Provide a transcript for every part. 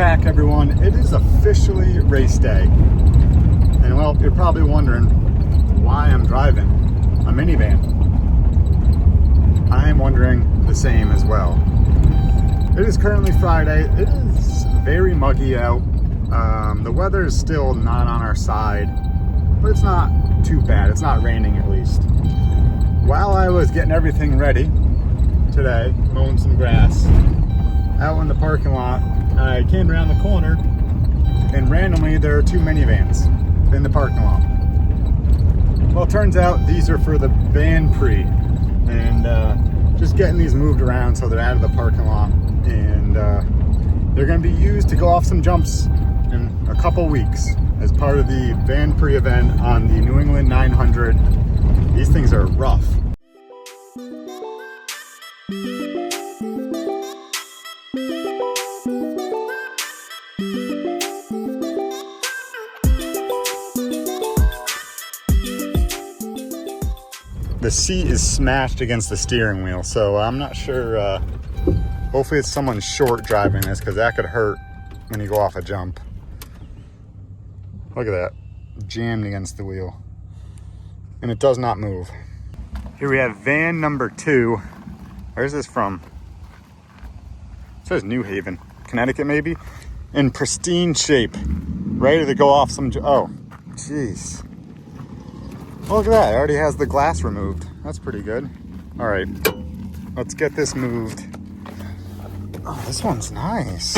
track, everyone. It is officially race day. And well, you're probably wondering why I'm driving a minivan. I am wondering the same as well. It is currently Friday. It is very muggy out. The weather is still not on our side, but it's not too bad. It's not raining at least. While I was getting everything ready today, mowing some grass out in the parking lot, I came around the corner and randomly there are two minivans in the parking lot. Well, it turns out these are for the Van Prix, and just getting these moved around so they're out of the parking lot, and they're going to be used to go off some jumps in a couple weeks as part of the Van Prix event on the New England 900. These things are rough. The seat is smashed against the steering wheel, so I'm not sure. Hopefully it's someone short driving this, because that could hurt when you go off a jump. Look at that, jammed against the wheel. And it does not move. Here we have van number 2. Where's this from? It says New Haven, Connecticut maybe? In pristine shape, ready to go off some, oh, jeez. Look at that, it already has the glass removed. That's pretty good. All right, let's get this moved. Oh, this one's nice.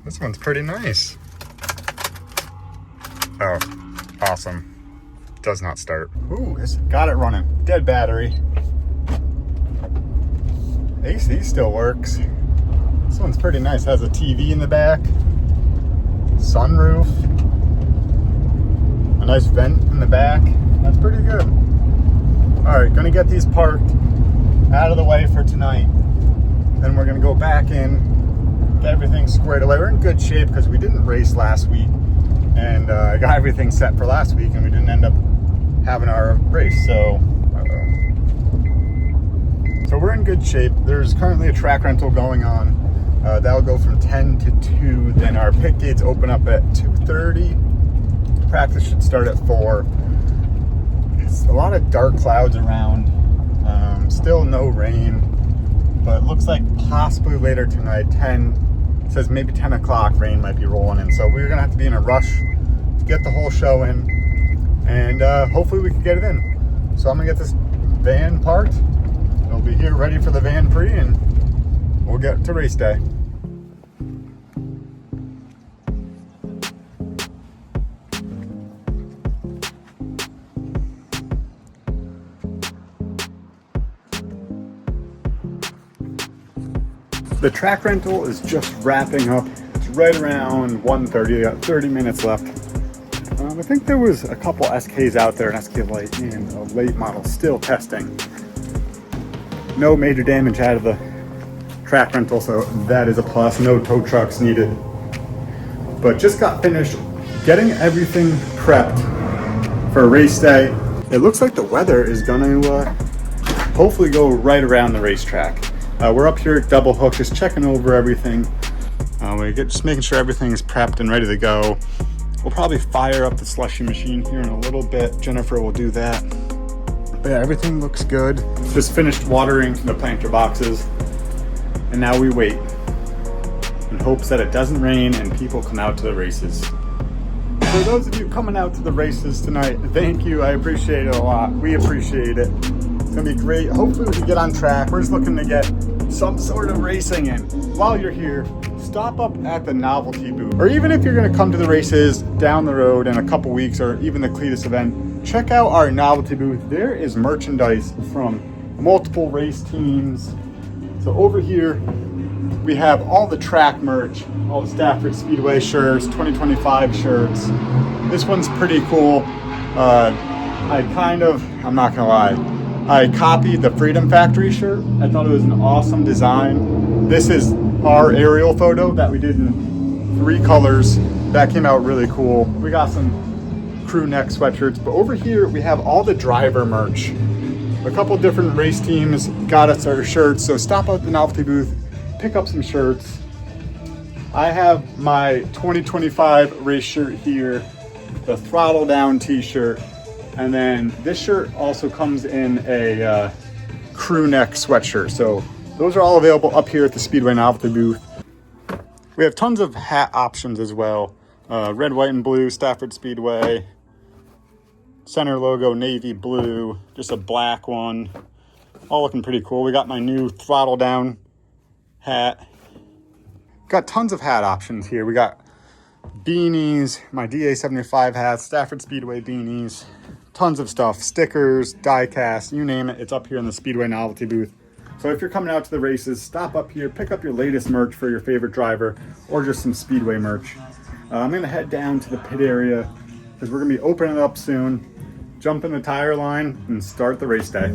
This one's pretty nice. Oh, awesome. Does not start. Ooh, it's got it running. Dead battery. AC still works. This one's pretty nice. Has a TV in the back. Sunroof. A nice vent in the back. That's pretty good. All right, gonna get these parked out of the way for tonight. Then we're gonna go back in, get everything squared away. We're in good shape because we didn't race last week, and I got everything set for last week, and we didn't end up having our race. So we're in good shape. There's currently a track rental going on. That'll go from 10 to 2. Then our pit gates open up at 2:30. Practice should start at 4. It's a lot of dark clouds around. Still no rain, but it looks like possibly later tonight, 10, it says maybe 10 o'clock, rain might be rolling in. So we're gonna have to be in a rush to get the whole show in, and hopefully we can get it in. So I'm gonna get this van parked. It'll be here ready for the Van Prix, and we'll get to race day. The track rental is just wrapping up. It's right around 1:30. Got 30 minutes left. I think there was a couple SKs out there, an SK Lite and a late model still testing. No major damage out of the track rental, so that is a plus. No tow trucks needed. But just got finished getting everything prepped for race day. It looks like the weather is gonna hopefully go right around the racetrack. We're up here at Double Hook, just checking over everything. Just making sure everything is prepped and ready to go. We'll probably fire up the slushy machine here in a little bit. Jennifer will do that. But yeah, everything looks good. Just finished watering the planter boxes, and now we wait in hopes that it doesn't rain and people come out to the races. For those of you coming out to the races tonight, thank you. I appreciate it a lot. We appreciate it. It's gonna be great. Hopefully we can get on track. We're just looking to get some sort of racing in. While you're here, stop up at the novelty booth. Or even if you're gonna come to the races down the road in a couple weeks, or even the Cletus event, check out our novelty booth. There is merchandise from multiple race teams. So over here, we have all the track merch, all the Stafford Speedway shirts, 2025 shirts. This one's pretty cool. I'm not gonna lie, I copied the Freedom Factory shirt. I thought it was an awesome design. This is our aerial photo that we did in 3 colors. That came out really cool. We got some crew neck sweatshirts, but over here we have all the driver merch. A couple different race teams got us our shirts, so stop out at the novelty booth, pick up some shirts. I have my 2025 race shirt here, the Throttle Down t-shirt, and then this shirt also comes in a crew neck sweatshirt. So those are all available up here at the Speedway Novelty booth. We have tons of hat options as well. Red, white, and blue, Stafford Speedway. Center logo, navy blue, just a black one. All looking pretty cool. We got my new Throttle Down hat. Got tons of hat options here. We got beanies, my DA75 hats, Stafford Speedway beanies, tons of stuff, stickers, die cast, you name it. It's up here in the Speedway Novelty booth. So if you're coming out to the races, stop up here, pick up your latest merch for your favorite driver or just some Speedway merch. I'm gonna head down to the pit area because we're gonna be opening it up soon, jump in the tire line and start the race day.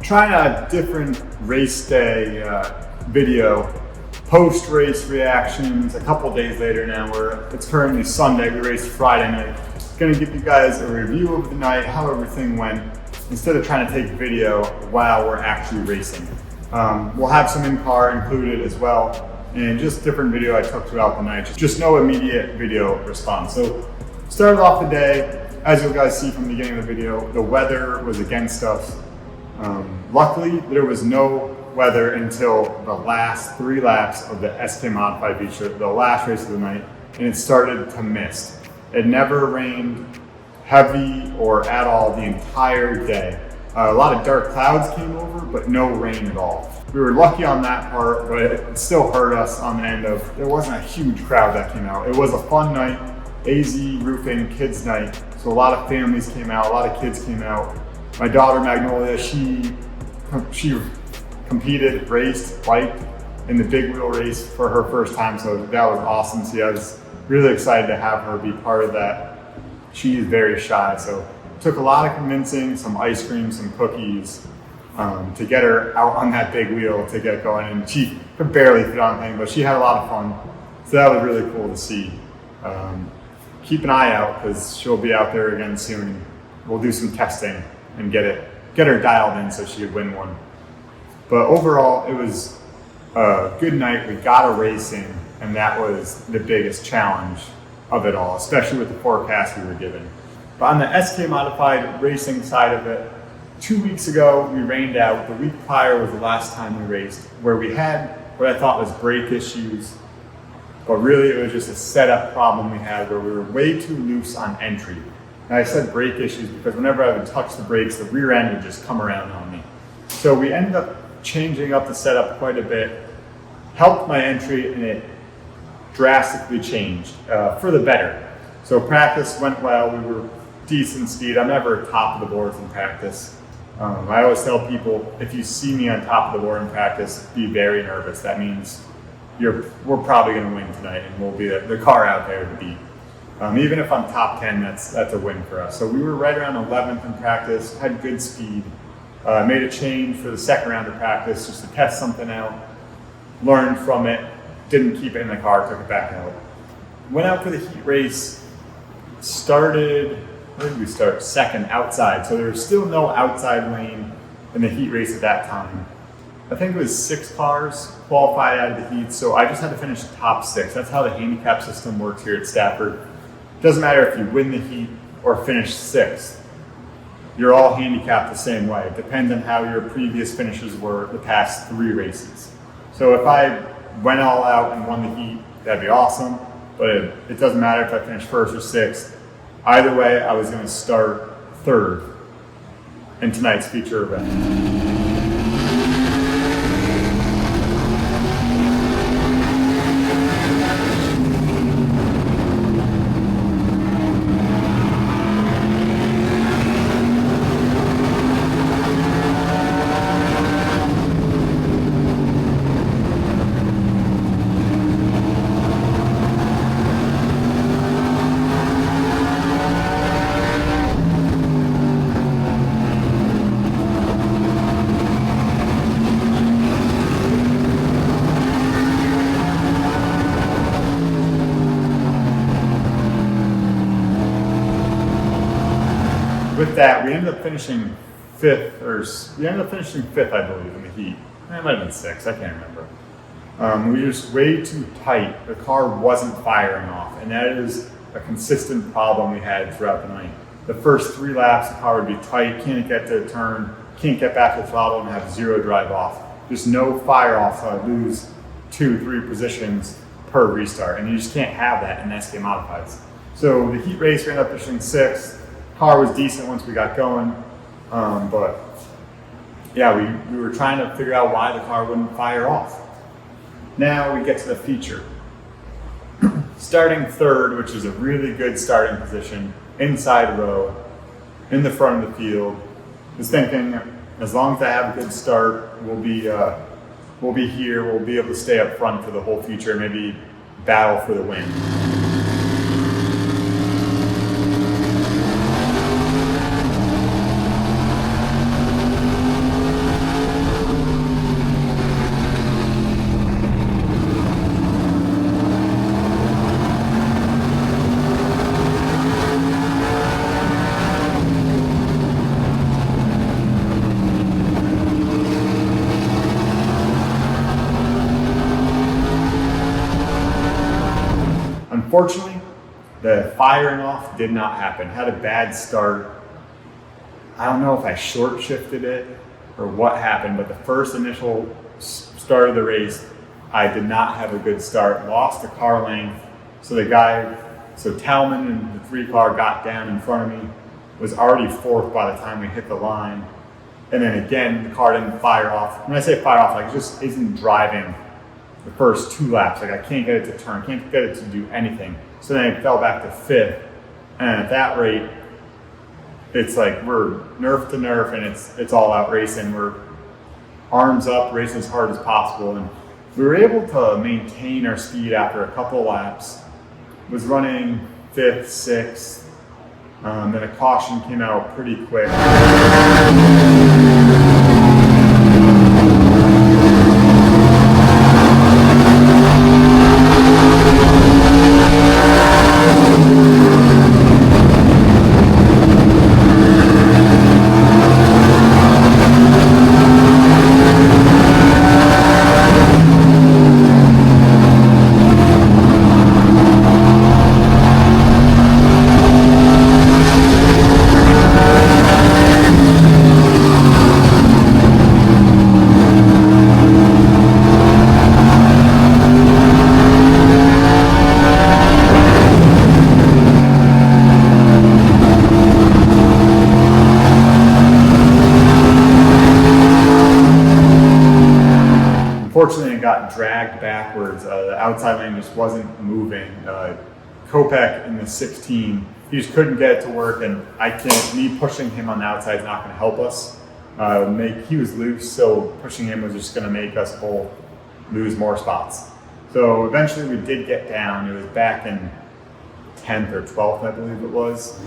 Trying a different race day video, post-race reactions a couple days later now. It's currently Sunday, we raced Friday night. Gonna give you guys a review of the night, how everything went, instead of trying to take video while we're actually racing. We'll have some in-car included as well, and just different video I took throughout the night. Just no immediate video response. So started off the day, as you guys see from the beginning of the video, the weather was against us. Luckily, there was no weather until the last 3 laps of the SK Modified feature, the last race of the night, and it started to mist. It never rained heavy or at all the entire day. A lot of dark clouds came over, but no rain at all. We were lucky on that part, but it still hurt us on the end of, there wasn't a huge crowd that came out. It was a fun night, AZ Roofing Kids Night, so a lot of families came out, a lot of kids came out. My daughter Magnolia, she competed, raced, biked in the big wheel race for her first time, so that was awesome. So I was really excited to have her be part of that. She is very shy, so it took a lot of convincing, some ice cream, some cookies, to get her out on that big wheel to get going, and she could barely fit on the thing, but she had a lot of fun. So that was really cool to see. Keep an eye out because she'll be out there again soon. We'll do some testing and get her dialed in so she would win one. But overall, it was a good night. We got a racing, and that was the biggest challenge of it all, especially with the forecast we were given. But on the SK Modified racing side of it, 2 weeks ago, we rained out. The week prior was the last time we raced, where we had what I thought was brake issues, but really it was just a setup problem we had where we were way too loose on entry. And I said brake issues because whenever I would touch the brakes, the rear end would just come around on me. So we ended up changing up the setup quite a bit, helped my entry, and it drastically changed for the better. So practice went well, we were decent speed. I'm never top of the boards in practice. I always tell people, if you see me on top of the board in practice, be very nervous. That means we're probably gonna win tonight and we'll be the car out there to beat. Even if I'm top 10, that's a win for us. So we were right around 11th in practice, had good speed, made a change for the second round of practice just to test something out, learned from it, didn't keep it in the car, took it back out. Went out for the heat race, started, where did we start? Second outside. So there was still no outside lane in the heat race at that time. I think it was 6 cars qualified out of the heat, so I just had to finish top 6. That's how the handicap system works here at Stafford. It doesn't matter if you win the heat or finish 6th. You're all handicapped the same way. It depends on how your previous finishes were the past 3 races. So if I went all out and won the heat, that'd be awesome, but it doesn't matter if I finished 1st or 6th. Either way, I was going to start 3rd in tonight's feature event. with that, we ended up finishing fifth, I believe, in the heat. It might have been sixth, I can't remember. We were just way too tight. The car wasn't firing off, and that is a consistent problem we had throughout the night. The first 3 laps, the car would be tight, can't get to the turn, can't get back to the throttle, and have 0 drive off. Just no fire off, so I'd lose 2-3 positions per restart, and you just can't have that in SK Modifieds. So the heat race, we ended up finishing 6th. Car was decent once we got going, but yeah, we were trying to figure out why the car wouldn't fire off. Now we get to the feature. Starting 3rd, which is a really good starting position, inside row, in the front of the field, is thinking, as long as I have a good start, we'll be here, we'll be able to stay up front for the whole feature, maybe battle for the win. Unfortunately, the firing off did not happen. Had a bad start. I don't know if I short shifted it or what happened, but the first initial start of the race, I did not have a good start. Lost the car length. So Talman and the 3 car got down in front of me, was already 4th by the time we hit the line. And then again, the car didn't fire off. When I say fire off, like it just isn't driving the first 2 laps. Like I can't get it to turn, can't get it to do anything. So then I fell back to 5th. And at that rate, it's like we're nerf to nerf and it's all out racing. We're arms up, racing as hard as possible. And we were able to maintain our speed after a couple laps. Was running 5th, 6th. Then a caution came out pretty quick. Unfortunately, it got dragged backwards. The outside lane just wasn't moving. Kopech in the 16, he just couldn't get it to work, and me pushing him on the outside is not going to help us. He was loose, so pushing him was just going to make us both lose more spots. So eventually we did get down. It was back in 10th or 12th, I believe it was.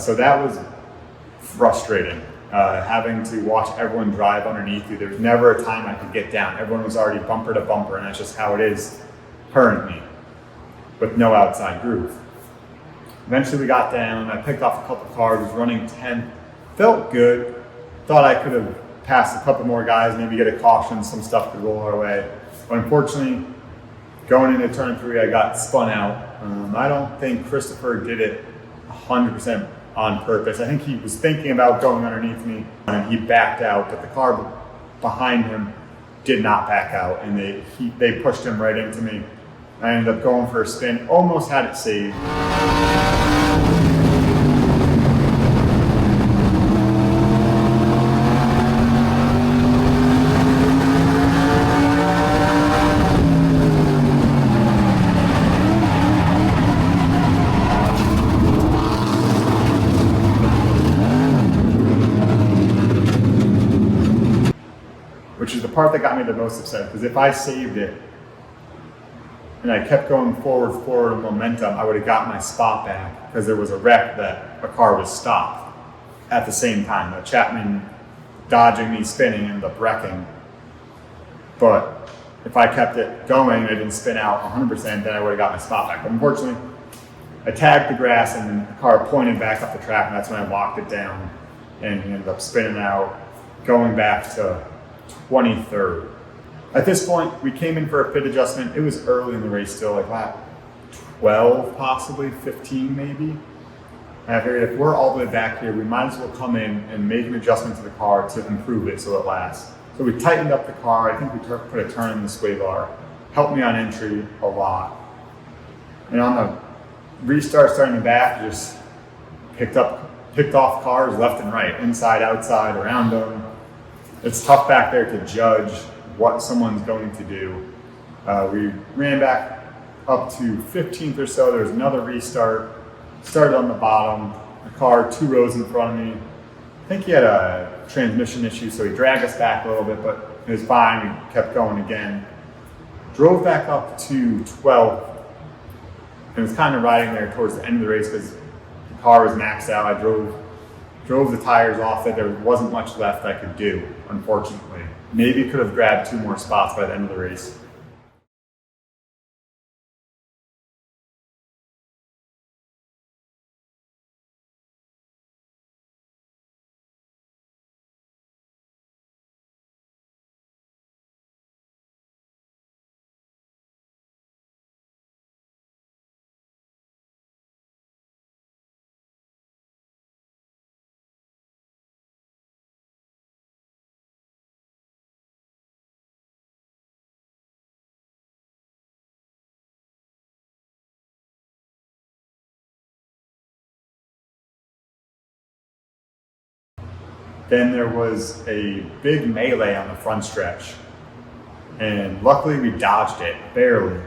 So that was frustrating, having to watch everyone drive underneath you. There was never a time I could get down. Everyone was already bumper to bumper, and that's just how it is currently, with no outside groove. Eventually we got down, I picked off a couple cars, was running 10th, felt good, thought I could have passed a couple more guys, maybe get a caution, some stuff could roll our way. But unfortunately, going into turn 3, I got spun out. I don't think Christopher did it 100% on purpose. I think he was thinking about going underneath me and he backed out, but the car behind him did not back out, and they pushed him right into me. I ended up going for a spin, almost had it saved. Which is the part that got me the most upset, because if I saved it and I kept going forward momentum, I would have got my spot back, because there was a wreck that a car was stopped at the same time. The Chapman dodging me spinning ended up wrecking. But if I kept it going and it didn't spin out 100%, then I would have got my spot back. But unfortunately, I tagged the grass and the car pointed back up the track, and that's when I locked it down and ended up spinning out, going back to 23rd. At this point, we came in for a pit adjustment. It was early in the race still, like lap 12, possibly 15 maybe. And I figured if we're all the way back here, we might as well come in and make an adjustment to the car to improve it so it lasts. So we tightened up the car. I think we put a turn in the sway bar. Helped me on entry a lot. And on the restart starting the back, just picked off cars left and right, inside, outside, around them. It's tough back there to judge what someone's going to do. We ran back up to 15th or so. There was another restart. Started on the bottom. The car 2 rows in front of me. I think he had a transmission issue, so he dragged us back a little bit, but it was fine. We kept going again. Drove back up to 12th. And was kind of riding there towards the end of the race because the car was maxed out. I drove the tires off it. There wasn't much left I could do, unfortunately. Maybe could have grabbed 2 more spots by the end of the race. Then there was a big melee on the front stretch, and luckily we dodged it, barely.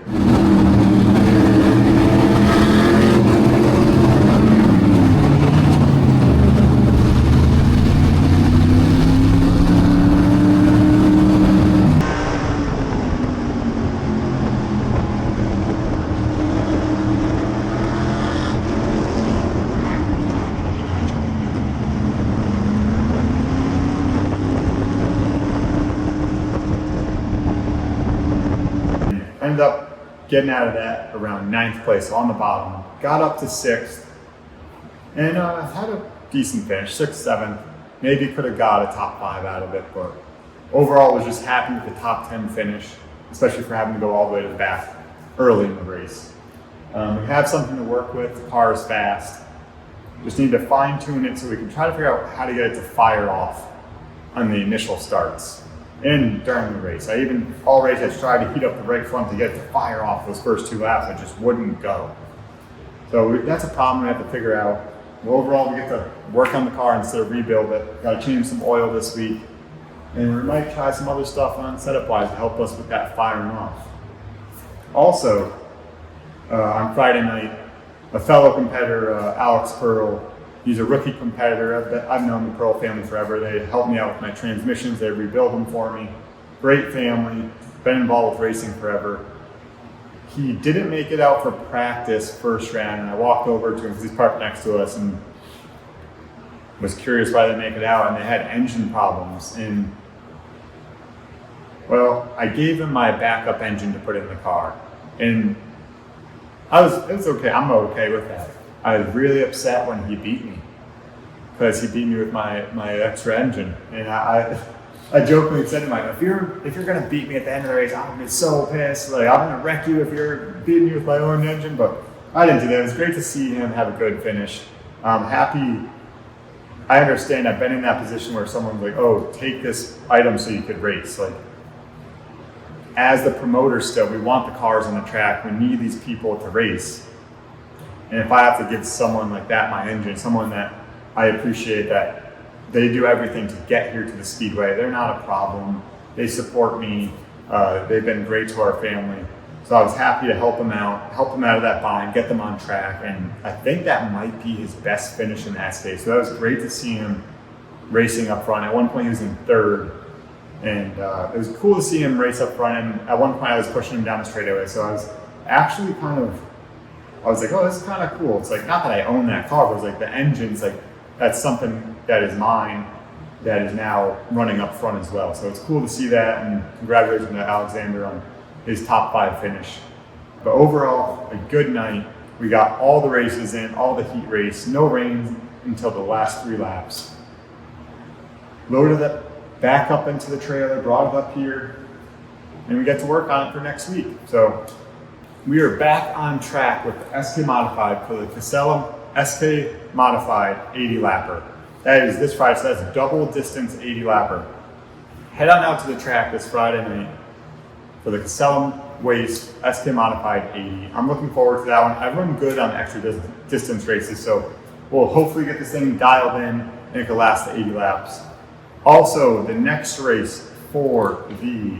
Ended up getting out of that around 9th place on the bottom. Got up to 6th and had a decent finish, 6th, 7th. Maybe could have got a top 5 out of it, but overall was just happy with the top 10 finish, especially for having to go all the way to the back early in the race. We have something to work with. The car is fast. Just need to fine tune it so we can try to figure out how to get it to fire off on the initial starts and during the race. All race I tried to heat up the right front to get it to fire off those first 2 laps. I just wouldn't go. So that's a problem we have to figure out. Well, overall, we get to work on the car instead of rebuild it. Got to change some oil this week. And we might try some other stuff on setup-wise to help us with that firing off. Also, on Friday night, a fellow competitor, Alex Pearl, he's a rookie competitor. I've known the Pearl family forever. They helped me out with my transmissions. They rebuild them for me. Great family. Been involved with racing forever. He didn't make it out for practice first round, and I walked over to him because he's parked next to us and was curious why they didn't make it out, and they had engine problems. And well, I gave him my backup engine to put in the car, and it was okay. I'm okay with that. I was really upset when he beat me because he beat me with my extra engine, and I jokingly said to him, if you're gonna beat me at the end of the race, I'm gonna be so pissed. Like, I'm gonna wreck you if you're beating me with my own engine. But I didn't do that. It was great to see him have a good finish. I'm happy. I understand. I've been in that position where someone's like, "Oh, take this item so you could race." Like, as the promoter, still, we want the cars on the track. We need these people to race. And if I have to give someone like that my engine, someone that I appreciate that they do everything to get here to the Speedway, they're not a problem. They support me. They've been great to our family. So I was happy to help him out of that bind, get them on track. And I think that might be his best finish in the SK. So that was great to see him racing up front. At one point he was in third. And it was cool to see him race up front. And at one point I was pushing him down the straightaway. So I was actually I was like, oh, this is kind of cool. It's like, not that I own that car, but it was like the engine's like, that's something that is mine that is now running up front as well. So it's cool to see that, and congratulations to Alexander on his top 5 finish. But overall, a good night. We got all the races in, all the heat race, no rain until the last 3 laps. Loaded it back up into the trailer, brought it up here, and we get to work on it for next week. So we are back on track with the SK Modified for the Casella SK Modified 80 lapper. That is this Friday, so that's double distance 80 lapper. Head on out to the track this Friday night for the Casella Waste SK Modified 80. I'm looking forward to that one. I run good on extra distance races, so we'll hopefully get this thing dialed in and it can last the 80 laps. Also, the next race for the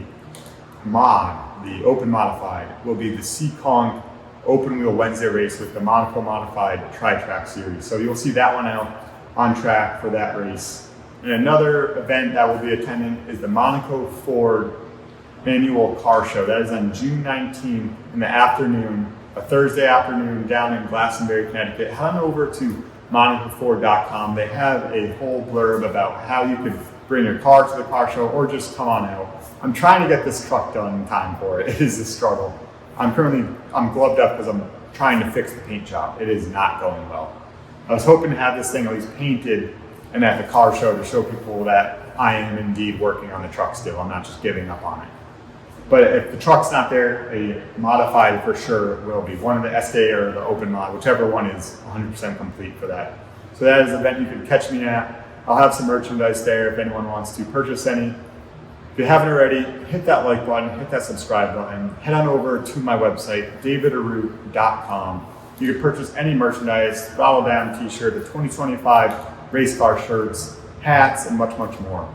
the Open Modified, will be the Seekonk Open Wheel Wednesday race with the Monaco Modified Tri-Track Series. So you'll see that one out on track for that race. And another event that will be attending is the Monaco Ford Annual Car Show. That is on June 19th in the afternoon, a Thursday afternoon down in Glastonbury, Connecticut. Head on over to monacoford.com. They have a whole blurb about how you can bring your car to the car show or just come on out. I'm trying to get this truck done in time for it. It is a struggle. I'm gloved up because I'm trying to fix the paint job. It is not going well. I was hoping to have this thing at least painted and at the car show to show people that I am indeed working on the truck still. I'm not just giving up on it. But if the truck's not there, a modified for sure will be. One of the SK or the Open Mod, whichever one is 100% complete for that. So that is an event you can catch me at. I'll have some merchandise there if anyone wants to purchase any. If you haven't already, hit that like button, hit that subscribe button, head on over to my website, davidaroot.com. You can purchase any merchandise, Throttle Down t-shirt, the 2025 race car shirts, hats, and much, much more.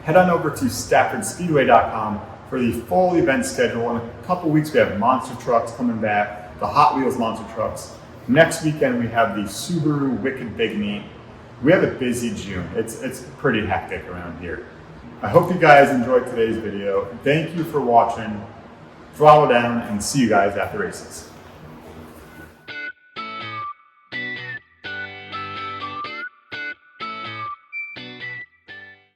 Head on over to StaffordSpeedway.com for the full event schedule. In a couple weeks, we have monster trucks coming back, the Hot Wheels monster trucks. Next weekend, we have the Subaru Wicked Big Meet. We have a busy June. It's pretty hectic around here. I hope you guys enjoyed today's video. Thank you for watching. Throttle down and see you guys at the races.